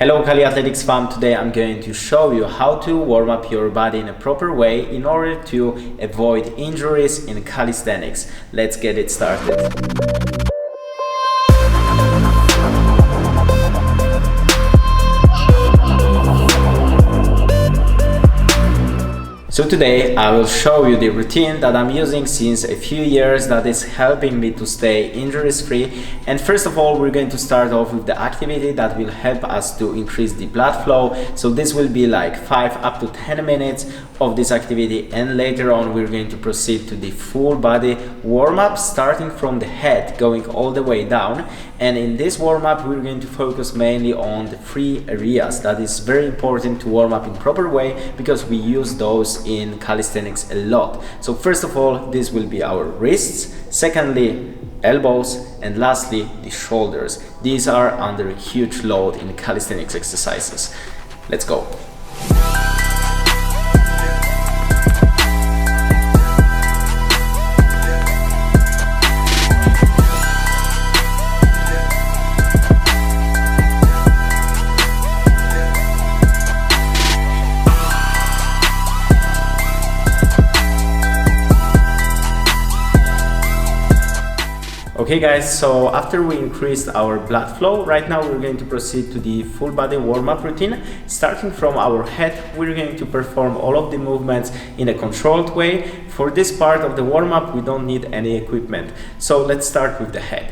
Hello Caliathletics fam, today I'm going to show you how to warm up your body in a proper way in order to avoid injuries in calisthenics. Let's get it started. So today I will show you the routine that I'm using since a few years that is helping me to stay injuries free. And first of all, we're going to start off with the activity that will help us to increase the blood flow. So this will be like 5 up to 10 minutes of this activity, and later on we're going to proceed to the full body warm-up, starting from the head going all the way down. And in this warm-up we're going to focus mainly on the 3 areas that is very important to warm up in proper way, because we use those in calisthenics a lot. So first of all, this will be our wrists, secondly elbows, and lastly the shoulders. These are under a huge load in calisthenics exercises. Let's go. Okay guys, so after we increased our blood flow, right now we're going to proceed to the full body warm-up routine. Starting from our head, we're going to perform all of the movements in a controlled way. For this part of the warm-up, we don't need any equipment. So let's start with the head.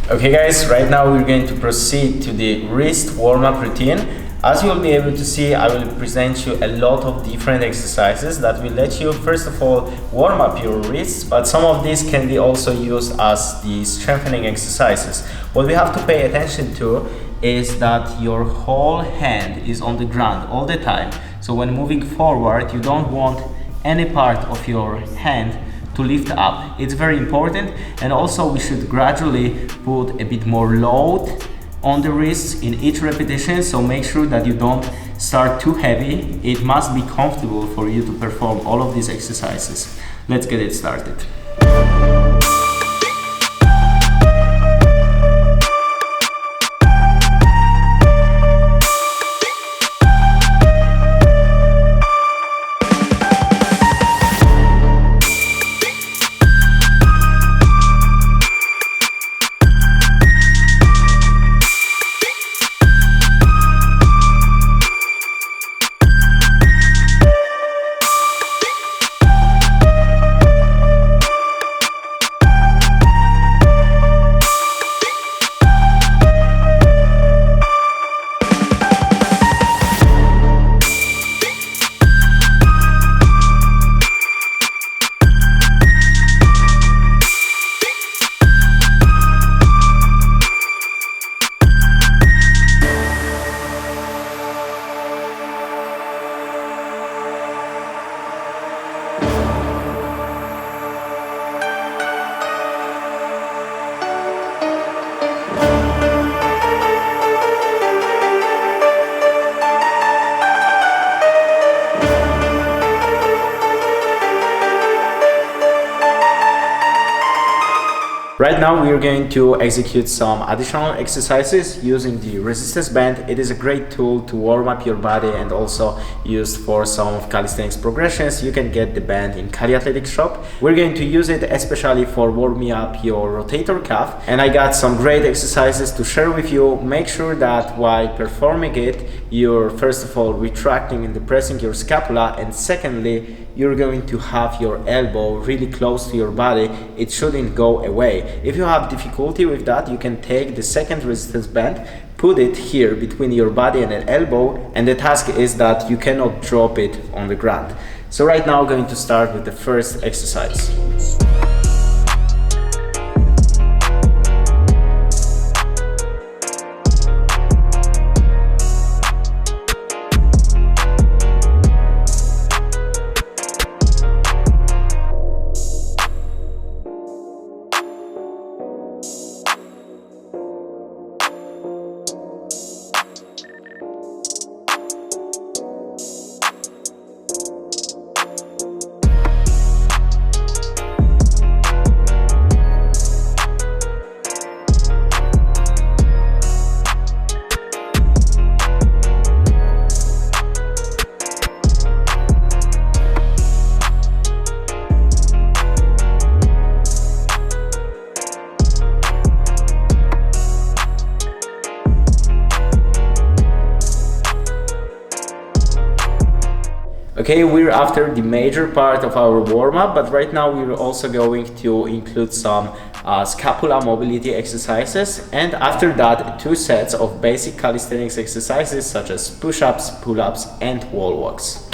Okay guys, right now we're going to proceed to the wrist warm-up routine. As you will be able to see, I will present you a lot of different exercises that will let you first of all warm up your wrists, but some of these can be also used as the strengthening exercises. What we have to pay attention to is that your whole hand is on the ground all the time. So when moving forward, you don't want any part of your hand to lift up. It's very important. And also we should gradually put a bit more load on the wrists in each repetition, so make sure that you don't start too heavy. It must be comfortable for you to perform all of these exercises. Let's get it started. Right now we are going to execute some additional exercises using the resistance band. It is a great tool to warm up your body and also used for some of calisthenics progressions. You can get the band in Caliathletics shop. We're going to use it especially for warming up your rotator cuff, and I got some great exercises to share with you. Make sure that while performing it, you're first of all retracting and depressing your scapula, and secondly, you're going to have your elbow really close to your body. It shouldn't go away. If you have difficulty with that, you can take the second resistance band, put it here between your body and an elbow, and the task is that you cannot drop it on the ground. So right now I'm going to start with the first exercise. Okay, we're after the major part of our warm-up, but right now we're also going to include some scapula mobility exercises, and after that 2 sets of basic calisthenics exercises such as push-ups, pull-ups and wall walks.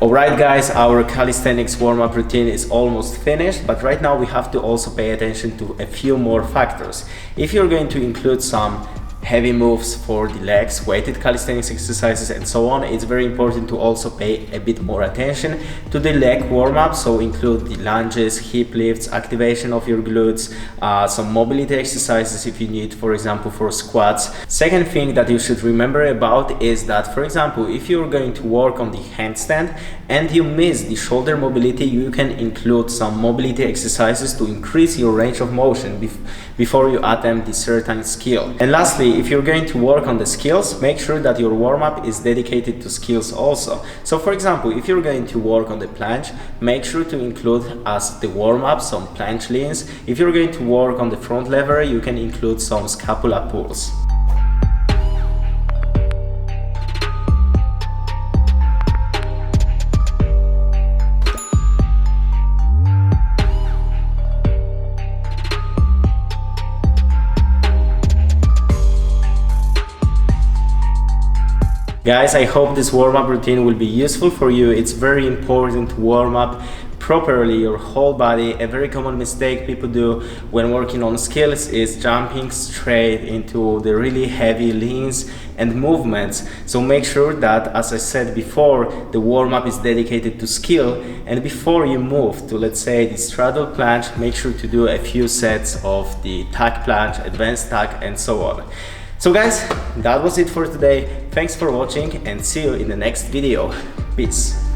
Alright guys, our calisthenics warm-up routine is almost finished, but right now we have to also pay attention to a few more factors. If you're going to include some heavy moves for the legs, weighted calisthenics exercises and so on, it's very important to also pay a bit more attention to the leg warm-up, so include the lunges, hip lifts, activation of your glutes, some mobility exercises if you need, for example for squats. Second thing that you should remember about is that, for example, if you're going to work on the handstand and you miss the shoulder mobility, you can include some mobility exercises to increase your range of motion before you attempt the certain skill. And lastly, if you're going to work on the skills, make sure that your warm-up is dedicated to skills also. So for example, if you're going to work on the planche, make sure to include as the warm-up some planche leans. If you're going to work on the front lever, you can include some scapula pulls. Guys, I hope this warm-up routine will be useful for you. It's very important to warm up properly your whole body. A very common mistake people do when working on skills is jumping straight into the really heavy leans and movements. So make sure that, as I said before, the warm-up is dedicated to skill, and before you move to, let's say, the straddle planche, make sure to do a few sets of the tack planche, advanced tack and so on. So guys, that was it for today. Thanks for watching and see you in the next video. Peace.